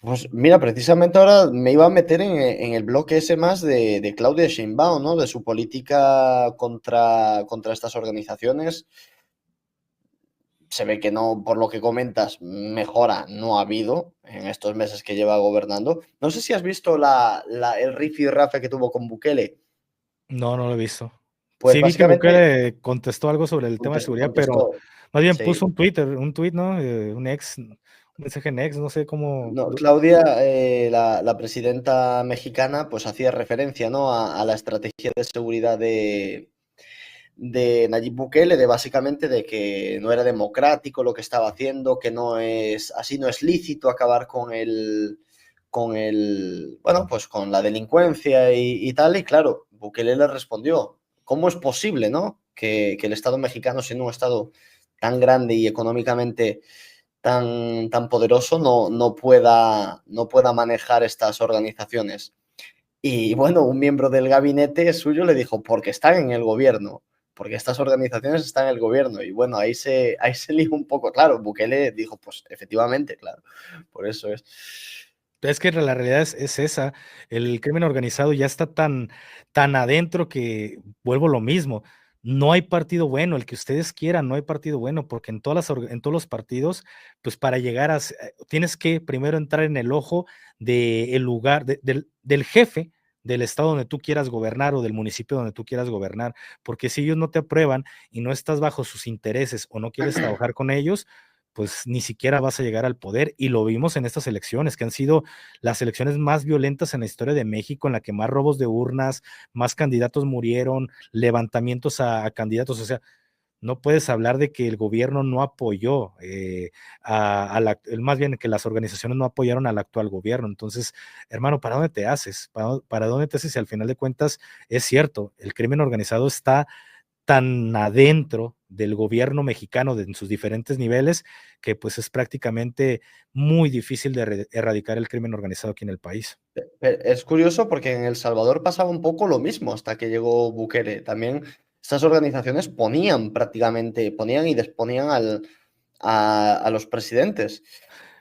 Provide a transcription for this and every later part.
Pues mira, precisamente ahora me iba a meter en el bloque ese más de Claudia Sheinbaum, ¿no? De su política contra estas organizaciones. Se ve que no, por lo que comentas, mejora no ha habido en estos meses que lleva gobernando. No sé si has visto el rifirrafe que tuvo con Bukele. No, no lo he visto. Pues Sí vi que básicamente Bukele contestó algo sobre el tema de seguridad, pero contestó, más bien sí. puso un tweet, ¿no? Un mensaje en ex, no sé cómo. No, Claudia, la presidenta mexicana, pues hacía referencia, ¿no? A la estrategia de seguridad de Nayib Bukele, de básicamente de que no era democrático lo que estaba haciendo, que no es, así no es lícito acabar bueno, pues con la delincuencia y tal. Y claro, Bukele le respondió, ¿cómo es posible, no? Que el Estado mexicano, siendo un Estado tan grande y económicamente tan poderoso, no pueda manejar estas organizaciones. Y bueno, un miembro del gabinete suyo le dijo, porque están en el gobierno, porque estas organizaciones están en el gobierno. Y bueno, ahí se lió un poco, claro, Bukele dijo, pues efectivamente, claro, por eso es. Es que la realidad es esa, el crimen organizado ya está tan adentro que vuelvo lo mismo, no hay partido bueno, el que ustedes quieran, no hay partido bueno, porque en todos los partidos, pues para llegar tienes que primero entrar en el ojo del lugar, del jefe del estado donde tú quieras gobernar o del municipio donde tú quieras gobernar, porque si ellos no te aprueban y no estás bajo sus intereses o no quieres trabajar con ellos, pues ni siquiera vas a llegar al poder. Y lo vimos en estas elecciones, que han sido las elecciones más violentas en la historia de México, en la que más robos de urnas, más candidatos murieron, levantamientos a candidatos. O sea, no puedes hablar de que el gobierno no apoyó, más bien que las organizaciones no apoyaron al actual gobierno. Entonces, hermano, ¿para dónde te haces? ¿Para dónde te haces? Si al final de cuentas es cierto, el crimen organizado está tan adentro del gobierno mexicano en sus diferentes niveles que pues es prácticamente muy difícil de erradicar el crimen organizado aquí en el país. Es curioso porque en El Salvador pasaba un poco lo mismo hasta que llegó Bukele. También estas organizaciones ponían y desponían a los presidentes.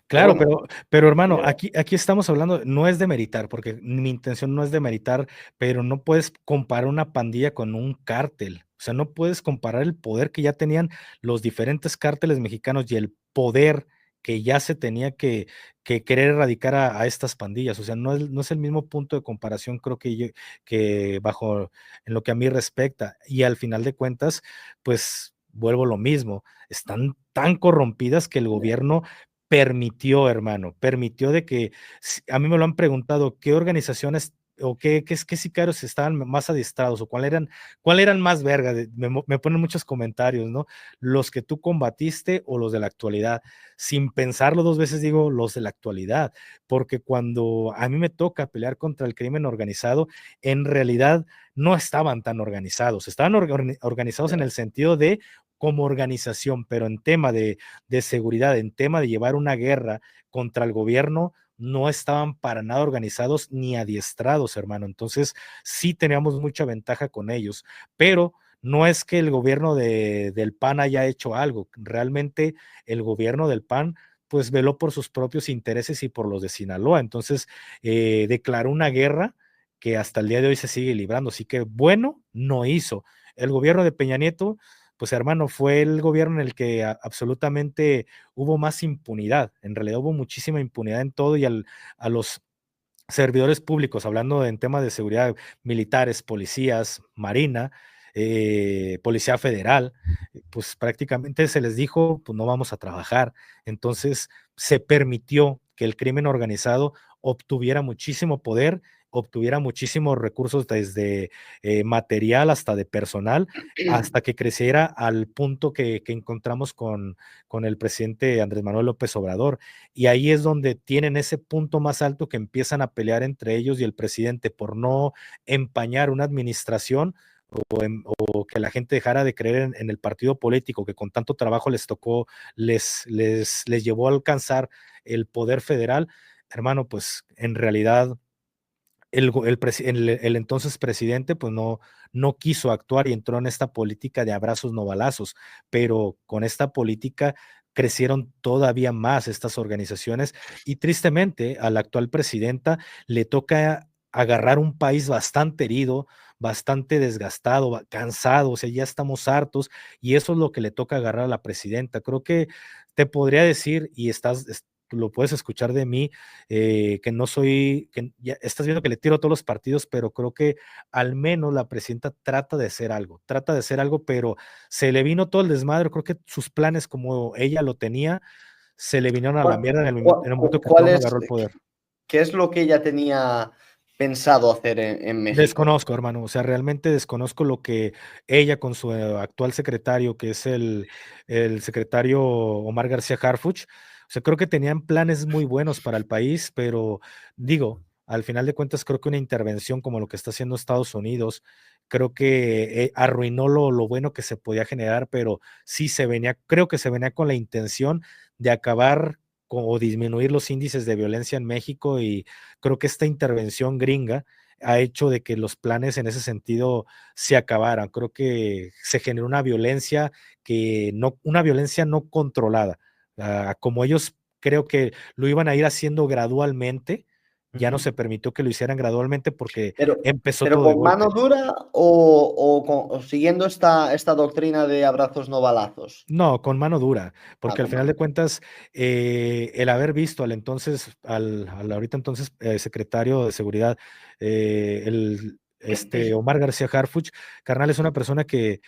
Pero Claro, bueno, pero hermano, ya. aquí estamos hablando, no es de meritar, porque mi intención no es de meritar, pero no puedes comparar una pandilla con un cártel. O sea, no puedes comparar el poder que ya tenían los diferentes cárteles mexicanos y el poder que ya se tenía que querer erradicar a estas pandillas. O sea, no es el mismo punto de comparación, creo que bajo en lo que a mí respecta. Y al final de cuentas, pues vuelvo lo mismo. Están tan corrompidas que el gobierno permitió, hermano, permitió de que, a mí me lo han preguntado, ¿qué organizaciones o qué sicarios estaban más adiestrados o cuál eran más verga? Me ponen muchos comentarios, ¿no? Los que tú combatiste o los de la actualidad. Sin pensarlo dos veces digo los de la actualidad, porque cuando a mí me toca pelear contra el crimen organizado, en realidad no estaban tan organizados, estaban organizados en el sentido de como organización, pero en tema de seguridad, en tema de llevar una guerra contra el gobierno, no estaban para nada organizados ni adiestrados, hermano. Entonces, sí teníamos mucha ventaja con ellos, pero no es que el gobierno del PAN haya hecho algo. Realmente el gobierno del PAN pues veló por sus propios intereses y por los de Sinaloa. Entonces, declaró una guerra que hasta el día de hoy se sigue librando. Así que bueno, no hizo. El gobierno de Peña Nieto pues hermano, fue el gobierno en el que absolutamente hubo más impunidad. En realidad hubo muchísima impunidad en todo y a los servidores públicos, hablando en temas de seguridad, militares, policías, marina, policía federal, pues prácticamente se les dijo, pues no vamos a trabajar. Entonces se permitió que el crimen organizado obtuviera muchísimo poder, obtuviera muchísimos recursos desde material hasta de personal, hasta que creciera al punto que encontramos con el presidente Andrés Manuel López Obrador. Y ahí es donde tienen ese punto más alto que empiezan a pelear entre ellos y el presidente por no empañar una administración o que la gente dejara de creer en el partido político que con tanto trabajo les tocó, les llevó a alcanzar el poder federal. Hermano, pues en realidad el entonces presidente pues no quiso actuar y entró en esta política de abrazos no balazos, pero con esta política crecieron todavía más estas organizaciones y tristemente a la actual presidenta le toca agarrar un país bastante herido, bastante desgastado, cansado, o sea, ya estamos hartos y eso es lo que le toca agarrar a la presidenta. Creo que te podría decir, y lo puedes escuchar de mí, que no soy, que ya estás viendo que le tiro a todos los partidos, pero creo que al menos la presidenta trata de hacer algo, pero se le vino todo el desmadre, creo que sus planes como ella lo tenía, se le vinieron a la ¿Cuál, mierda en el momento que cuál Trump es, agarró el poder. qué es lo que ella tenía pensado hacer en México? Desconozco, hermano, o sea, realmente desconozco lo que ella con su actual secretario, que es el secretario Omar García Harfuch, o sea, creo que tenían planes muy buenos para el país, pero digo, al final de cuentas, creo que una intervención como lo que está haciendo Estados Unidos, creo que arruinó lo bueno que se podía generar, pero sí se venía, creo que se venía con la intención de acabar o disminuir los índices de violencia en México y creo que esta intervención gringa ha hecho de que los planes en ese sentido se acabaran. Creo que se generó una violencia no controlada. Como ellos creo que lo iban a ir haciendo gradualmente, ya no Ujú. se permitió que lo hicieran gradualmente porque Pero, empezó pero todo de con mano golpe. dura o siguiendo esta doctrina de abrazos no balazos. No, con mano dura, Ah, porque al con final mano de dura. cuentas, el haber visto al ahorita entonces secretario de Seguridad, Omar García Harfuch, carnal, es una persona que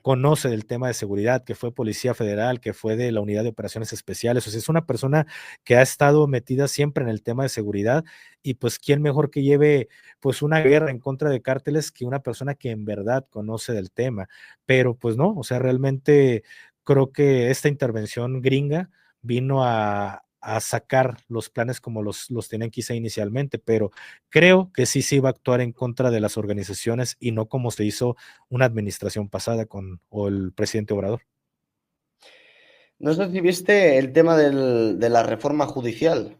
conoce del tema de seguridad, que fue policía federal, que fue de la Unidad de Operaciones Especiales, o sea, es una persona que ha estado metida siempre en el tema de seguridad y pues quién mejor que lleve pues una guerra en contra de cárteles que una persona que en verdad conoce del tema, pero pues no, o sea, realmente creo que esta intervención gringa vino a sacar los planes como los tenían quizá inicialmente, pero creo que sí se iba a actuar en contra de las organizaciones y no como se hizo una administración pasada o el presidente Obrador. No sé si viste el tema de la reforma judicial.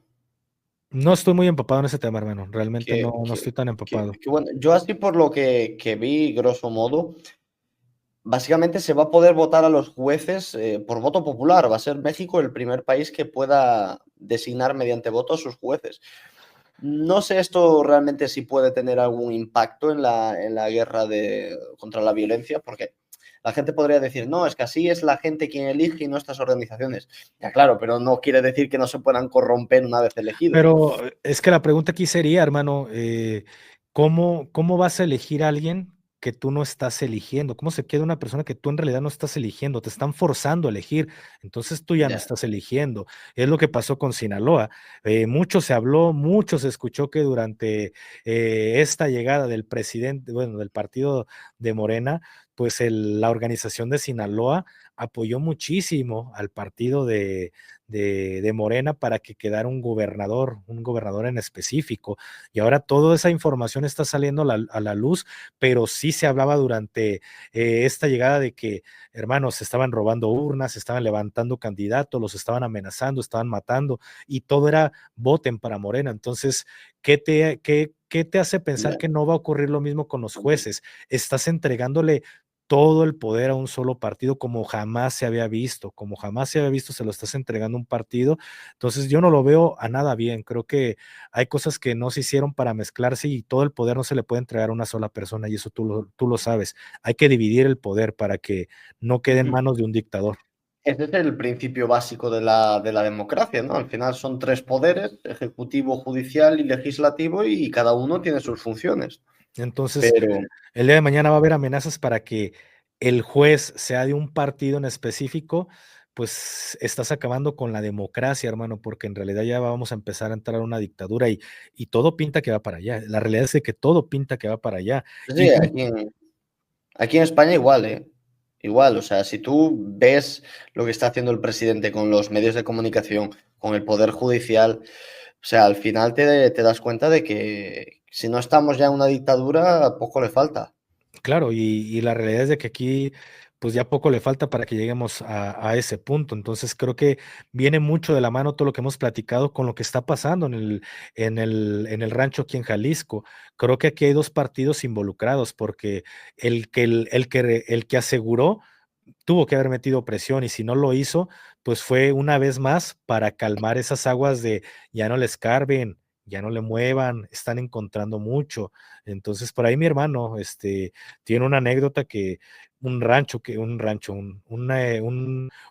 No estoy muy empapado en ese tema, hermano. Realmente Que, no que- estoy tan empapado. que, bueno, yo así por lo que vi, grosso modo, básicamente se va a poder votar a los jueces por voto popular. Va a ser México el primer país que pueda designar mediante voto a sus jueces. No sé esto realmente si puede tener algún impacto en la guerra contra la violencia, porque la gente podría decir, no, es que así es la gente quien elige y no estas organizaciones. Ya claro, pero no quiere decir que no se puedan corromper una vez elegidos. Pero es que la pregunta aquí sería, hermano, ¿cómo vas a elegir a alguien que tú no estás eligiendo? ¿Cómo se queda una persona que tú en realidad no estás eligiendo? Te están forzando a elegir, entonces tú ya no Ya, estás eligiendo. Es lo que pasó con Sinaloa. Mucho se habló, mucho se escuchó que durante esta llegada del presidente, bueno, del partido de Morena, pues la organización de Sinaloa apoyó muchísimo al partido de Morena para que quedara un gobernador en específico. Y ahora toda esa información está saliendo a la luz, pero sí se hablaba durante esta llegada de que, hermanos, se estaban robando urnas, se estaban levantando candidatos, los estaban amenazando, estaban matando, y todo era voten para Morena. Entonces, ¿qué te hace pensar ya. que no va a ocurrir lo mismo con los jueces? Estás entregándole todo el poder a un solo partido como jamás se había visto, como jamás se había visto, se lo estás entregando a un partido. Entonces yo no lo veo a nada bien. Creo que hay cosas que no se hicieron para mezclarse y todo el poder no se le puede entregar a una sola persona y eso tú lo sabes. Hay que dividir el poder para que no quede en Ujú. manos de un dictador. Ese es el principio básico de la democracia, ¿no? Al final son tres poderes, ejecutivo, judicial y legislativo, y cada uno tiene sus funciones. Entonces, Pero, el día de mañana va a haber amenazas para que el juez sea de un partido en específico, pues estás acabando con la democracia, hermano, porque en realidad ya vamos a empezar a entrar a una dictadura y todo pinta que va para allá. La realidad es de que todo pinta que va para allá. sí, Incluso, aquí en España igual, ¿eh? Igual, o sea, si tú ves lo que está haciendo el presidente con los medios de comunicación, con el poder judicial, o sea, al final te das cuenta de que si no estamos ya en una dictadura, poco le falta. claro, y la realidad es de que aquí, pues ya poco le falta para que lleguemos a ese punto. Entonces creo que viene mucho de la mano todo lo que hemos platicado con lo que está pasando en el rancho aquí en Jalisco. Creo que aquí hay dos partidos involucrados, porque el que aseguró tuvo que haber metido presión y si no lo hizo, pues fue una vez más para calmar esas aguas de ya no le escarben, ya no le muevan, están encontrando mucho. Entonces, por ahí mi hermano, tiene una anécdota que un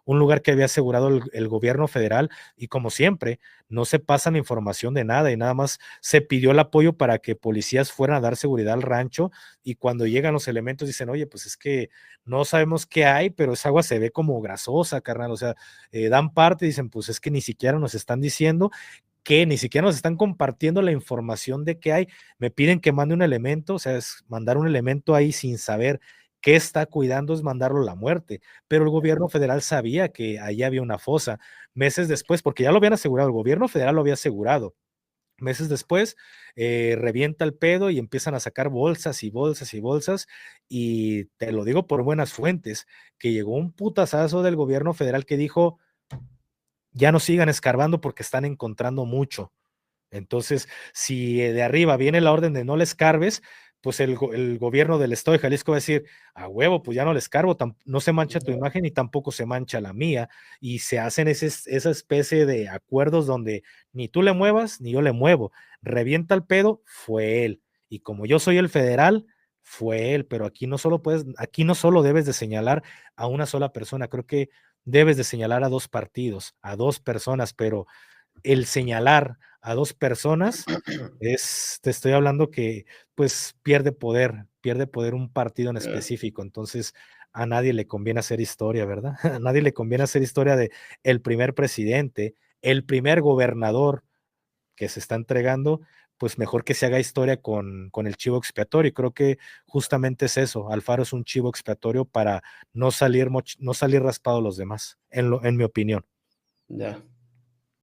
lugar que había asegurado el gobierno federal y como siempre, no se pasan información de nada y nada más se pidió el apoyo para que policías fueran a dar seguridad al rancho y cuando llegan los elementos dicen, oye, pues es que no sabemos qué hay, pero esa agua se ve como grasosa, carnal, o sea, dan parte y dicen, pues es que ni siquiera nos están diciendo que ni siquiera nos están compartiendo la información de qué hay, me piden que mande un elemento, o sea, es mandar un elemento ahí sin saber qué está cuidando es mandarlo a la muerte, pero el gobierno federal sabía que ahí había una fosa, meses después, porque ya lo habían asegurado, el gobierno federal lo había asegurado, meses después, revienta el pedo y empiezan a sacar bolsas y bolsas y bolsas. Y te lo digo por buenas fuentes, que llegó un putazazo del gobierno federal que dijo, ya no sigan escarbando porque están encontrando mucho. Entonces, si de arriba viene la orden de no le escarbes, pues el gobierno del estado de Jalisco va a decir, a huevo, pues ya no le escarbo, no se mancha tu imagen y tampoco se mancha la mía. Y se hacen esa especie de acuerdos donde ni tú le muevas, ni yo le muevo. Revienta el pedo, fue él. Y como yo soy el federal, fue él. Pero aquí no solo debes de señalar a una sola persona, creo que debes de señalar a dos partidos, a dos personas, pero el señalar a dos personas te estoy hablando que pues pierde poder un partido en específico, entonces a nadie le conviene hacer historia, ¿verdad? A nadie le conviene hacer historia de el primer presidente, el primer gobernador que se está entregando, pues mejor que se haga historia con el chivo expiatorio. Y creo que justamente es eso. Alfaro es un chivo expiatorio para no salir raspado los demás, en mi opinión. Ya.